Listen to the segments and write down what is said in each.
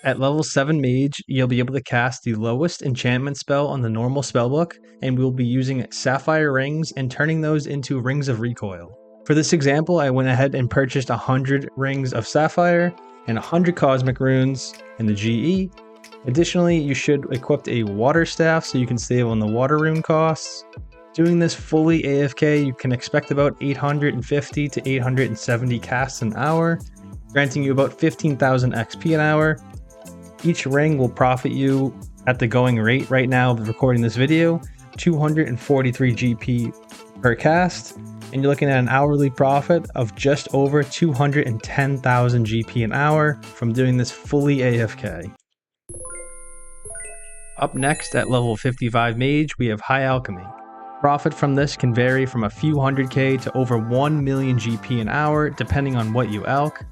At level 7 Mage, you'll be able to cast the lowest enchantment spell on the normal spellbook, and we'll be using Sapphire Rings and turning those into Rings of Recoil. For this example, I went ahead and purchased 100 Rings of Sapphire and 100 Cosmic Runes in the GE. Additionally, you should equip a Water Staff so you can save on the Water Rune costs. Doing this fully AFK, you can expect about 850 to 870 casts an hour, granting you about 15,000 XP an hour. Each ring will profit you, at the going rate right now of recording this video, 243 GP per cast, and you're looking at an hourly profit of just over 210,000 GP an hour from doing this fully AFK. Up next at level 55 Mage, we have High Alchemy. Profit from this can vary from a few 100k to over 1 million GP an hour depending on what you alch.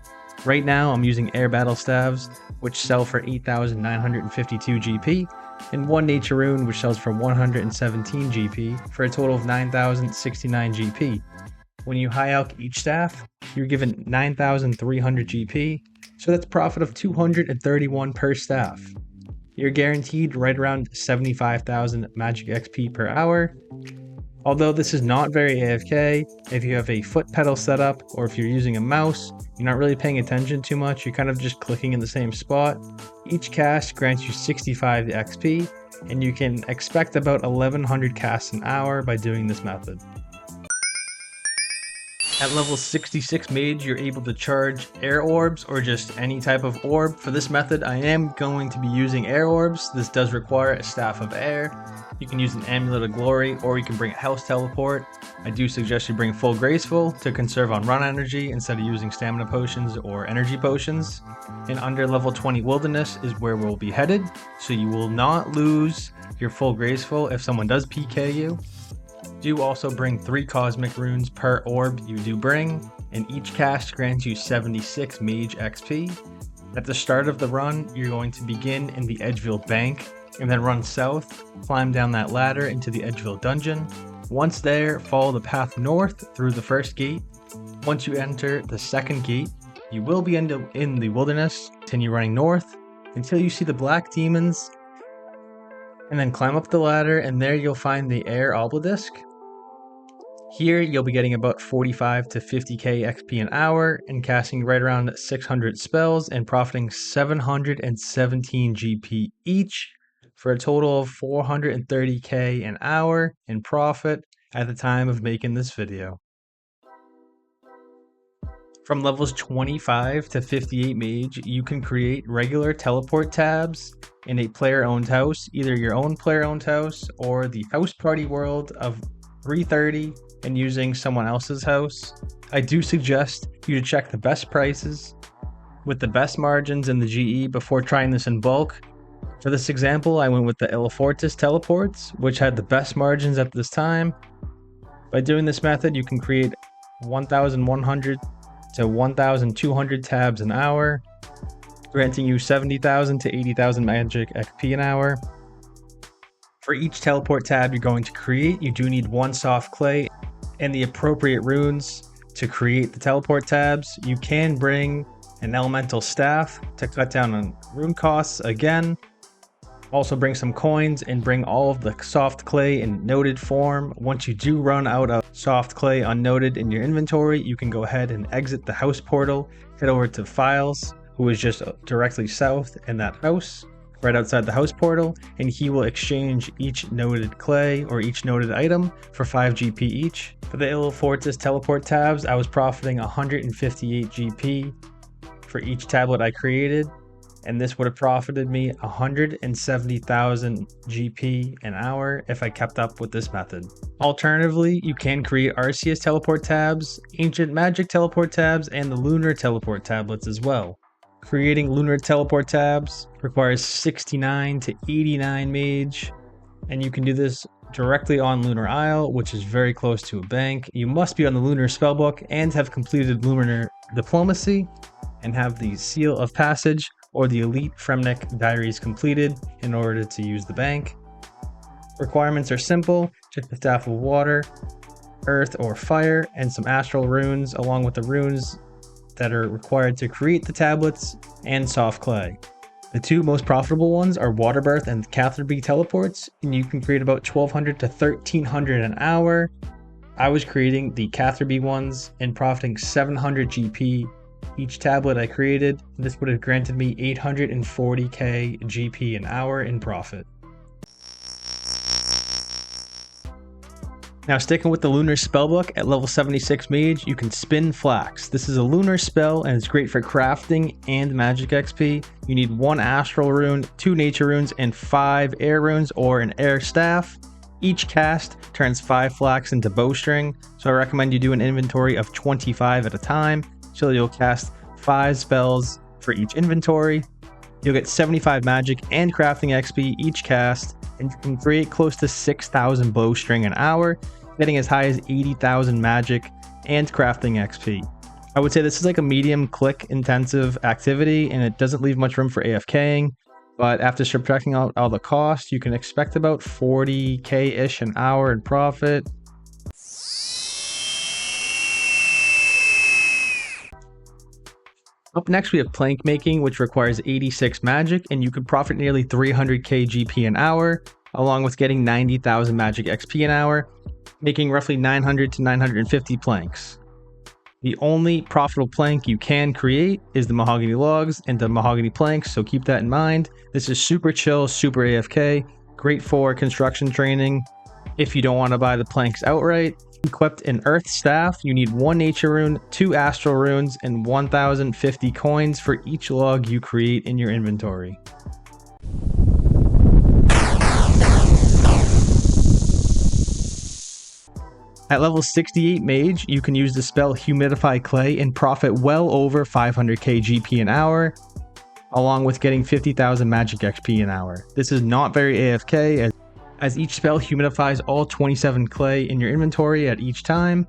Right now I'm using Air Battle Staves, which sell for 8,952 GP, and one Nature Rune, which sells for 117 GP, for a total of 9,069 GP. When you high alch each staff, you're given 9,300 GP, so that's a profit of 231 per staff. You're guaranteed right around 75,000 magic XP per hour. Although this is not very AFK, if you have a foot pedal setup or if you're using a mouse, you're not really paying attention too much, you're kind of just clicking in the same spot. Each cast grants you 65 XP, and you can expect about 1,100 casts an hour by doing this method. At level 66 Mage, you're able to charge air orbs or just any type of orb. For this method, I am going to be using air orbs. This does require a Staff of Air. You can use an Amulet of Glory, or you can bring a House Teleport. I do suggest you bring Full Graceful to conserve on run energy instead of using stamina potions or energy potions. And under level 20 Wilderness is where we'll be headed, so you will not lose your Full Graceful if someone does PK you. Do also bring 3 Cosmic Runes per orb you do bring, and each cast grants you 76 Mage XP. At the start of the run, you're going to begin in the Edgeville Bank, and then run south, climb down that ladder into the Edgeville Dungeon. Once there, follow the path north through the first gate. Once you enter the second gate, you will be in the Wilderness. Continue running north until you see the Black Demons, and then climb up the ladder, and there you'll find the Air Obelisk. Here you'll be getting about 45 to 50k XP an hour and casting right around 600 spells and profiting 717 GP each for a total of 430k an hour in profit at the time of making this video. From levels 25 to 58 Mage, you can create regular teleport tabs in a player-owned house, either your own player-owned house or the house party world of 330 and using someone else's house. I do suggest you to check the best prices with the best margins in the GE before trying this in bulk. For this example, I went with the Illifortis teleports, which had the best margins at this time. By doing this method, you can create 1,100 to 1,200 tabs an hour, granting you 70,000 to 80,000 magic XP an hour. For each teleport tab you're going to create, you do need 1 soft clay and the appropriate runes to create the teleport tabs. You can bring an elemental staff to cut down on rune costs again. Also bring some coins and bring all of the soft clay in noted form. Once you do run out of soft clay unnoted in your inventory, you can go ahead and exit the house portal, head over to Files, who is just directly south in that house, right outside the house portal, and he will exchange each noted clay or each noted item for 5 GP each. For the Illifortis teleport tabs, I was profiting 158 GP for each tablet I created, and this would have profited me 170,000 GP an hour if I kept up with this method. Alternatively, you can create Arceus teleport tabs, Ancient Magic teleport tabs, and the Lunar teleport tablets as well. Creating Lunar teleport tabs requires 69 to 89 Mage, and you can do this directly on Lunar Isle, which is very close to a bank. You must be on the Lunar Spellbook and have completed Lunar Diplomacy and have the Seal of Passage or the Elite Fremnik Diaries completed in order to use the bank. Requirements are simple: just the Staff of Water, Earth or Fire, and some Astral Runes, along with the runes that are required to create the tablets and soft clay. The two most profitable ones are Water Birth and Cathar Bee teleports, and you can create about 1200 to 1300 an hour. I was creating the Cathar Bee ones and profiting 700 GP each tablet I created. This would have granted me 840k GP an hour in profit. Now, sticking with the Lunar Spellbook, at level 76 Mage, you can spin Flax. This is a lunar spell and it's great for crafting and magic XP. You need 1 Astral Rune, 2 Nature Runes, and 5 Air Runes or an Air Staff. Each cast turns 5 Flax into Bowstring, so I recommend you do an inventory of 25 at a time, so you'll cast 5 spells for each inventory. You'll get 75 magic and crafting XP each cast, and you can create close to 6,000 Bowstring an hour, getting as high as 80,000 magic and crafting XP. I would say this is like a medium click intensive activity and it doesn't leave much room for AFKing, but after subtracting out all the costs, you can expect about 40k-ish an hour in profit. Up next, we have plank making, which requires 86 magic, and you could profit nearly 300k GP an hour, along with getting 90,000 magic XP an hour, making roughly 900 to 950 planks. The only profitable plank you can create is the mahogany logs and the mahogany planks, so keep that in mind. This is super chill, super AFK, great for construction training. If you don't want to buy the planks outright, equipped an earth staff, you need 1 nature rune, 2 astral runes, and 1050 coins for each log you create in your inventory. At level 68 Mage, you can use the spell Humidify Clay and profit well over 500k GP an hour, along with getting 50,000 magic XP an hour. This is not very AFK, as each spell humidifies all 27 clay in your inventory at each time,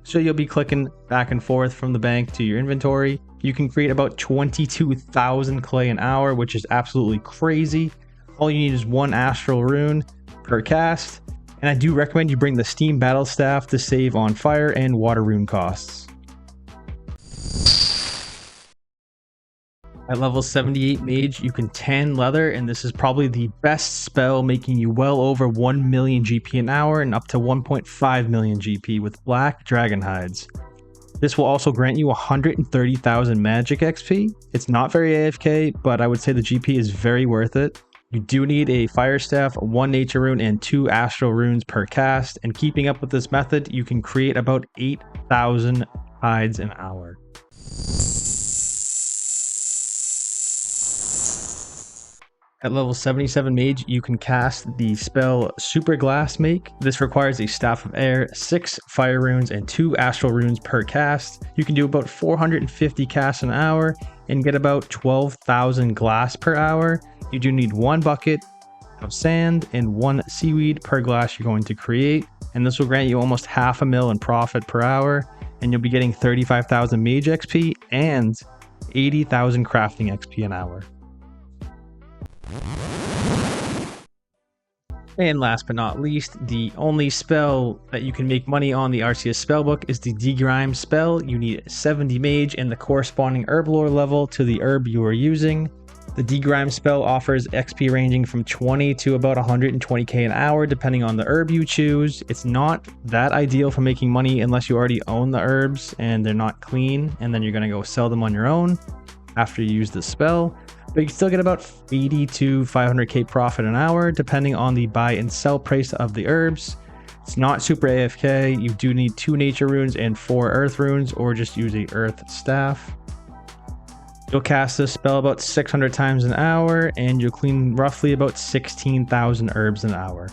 so you'll be clicking back and forth from the bank to your inventory. You can create about 22,000 clay an hour, which is absolutely crazy. All you need is 1 astral rune per cast, and I do recommend you bring the Steam Battle Staff to save on fire and water rune costs. At level 78 Mage, you can tan leather, and this is probably the best spell, making you well over 1 million GP an hour and up to 1.5 million GP with black dragon hides. This will also grant you 130,000 magic XP. It's not very AFK, but I would say the GP is very worth it. You do need a fire staff, 1 nature rune, and 2 astral runes per cast, and keeping up with this method, you can create about 8,000 hides an hour. At level 77 Mage, you can cast the spell Superglass Make. This requires a Staff of Air, 6 Fire Runes, and 2 Astral Runes per cast. You can do about 450 casts an hour and get about 12,000 glass per hour. You do need 1 bucket of sand and 1 seaweed per glass you're going to create, and this will grant you almost 500,000 in profit per hour, and you'll be getting 35,000 Mage XP and 80,000 crafting XP an hour. And last but not least, the only spell that you can make money on the RCS spellbook is the Degrime spell. You need 70 Mage and the corresponding herb lore level to the herb you are using. The Degrime spell offers XP ranging from 20 to about 120k an hour depending on the herb you choose. It's not that ideal for making money unless you already own the herbs and they're not clean, and then you're going to go sell them on your own after you use the spell. But you can still get about 80 to 500k profit an hour depending on the buy and sell price of the herbs. It's not super AFK. You do need 2 nature runes and 4 earth runes, or just use a earth staff. You'll cast this spell about 600 times an hour and you'll clean roughly about 16,000 herbs an hour.